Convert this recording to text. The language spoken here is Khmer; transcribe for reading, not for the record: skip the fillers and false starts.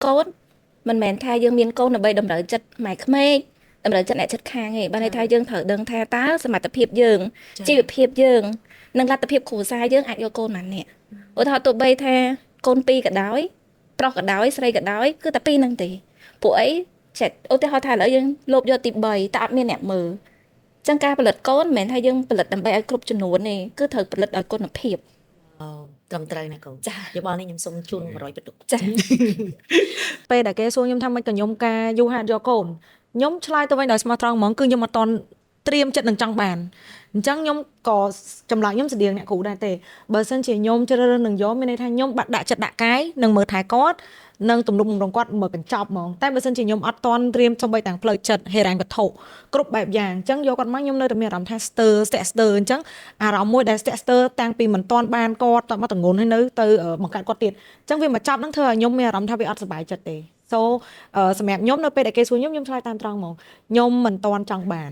cốt mình mẹn thay dương miên cốt là bay đầm đợi chất mày khmê đầm đợi chất này chất khang ấy ban này thay dương thở đằng thay tá sơ mặt tập hiệp dương chi tập hiệp dương nâng là tập hiệp khổ sai dương ạch vô côn mà nè ủa thọ tụi bay thay côn pi cả đói pro cả đói sray cả đói cứ tập pi năng tìពួកấy chạy ô tô họ thay lỡ dương lộp vô tiệp bầy tạo miên nẹm mờ chẳng caผลิตก้นเหม็นให้ยังผลิตដើម្បីឲ្យគ្រប់ចំនួននេះគឺត្រូវผลิตឲ្យគុណភាពត្រឹមត្រូវណាកូនចាយោបល់នេះខ្ញុំសូមជូន100បន្ទុកចាពេលដែលគេសួរខ្ញុំថាមិនក៏ខ្ញុំការយូរហាត់យកកូនខ្ញុំឆ្លើយទៅវិញដោយស្មោះត្រង់ហ្មងគឺខ្ញុំអត់តន់ត្រៀមចិត្តនឹងចង់បានអញ្ចឹងខ្ញុំក៏ចម្លើយខ្ញុំស្តៀងអ្នកគ្រូដែរទេបើសិនជាខ្ញុំជ្រើសរើសនឹងយកមានន័យថាខ្ញុំបាក់ដាក់ចិត្តដាក់កាយនឹងមើលថែគាត់នឹងទំនុកបំរុងគាត់មើលកញ្ចប់ហ្មងតែបើសិនជាខ្ញុំអត់តន់ត្រៀមសំបីទាំងផ្លូវចិត្តហេរ៉ាញ់វត្ថុគ្រប់បែបយ៉ាងអញ្ចឹងយកគាត់មកខ្ញុំនៅតែមានអារម្មណ៍ថាស្ទើស្ទាក់ស្ទើអញ្ចឹងអារម្មណ៍មួយដែលស្ទាក់ស្ទើតាំងពីមិនតន់បានគាត់តមកតងន់ហើយនៅទៅបង្កើតគាត់ទៀតអញ្ចឹងវាមកចាប់នឹងធ្វើឲ្យខ្ញុំមានអារម្មណ៍ថាវាអត់សុបាយចិត្តទេ so សម្រាប់ខ្ញុំនៅពេលដែលគេសួរខ្ញុំឆ្លើយតាមត្រង់ហ្មងខ្ញុំមិនតន់ចង់បាន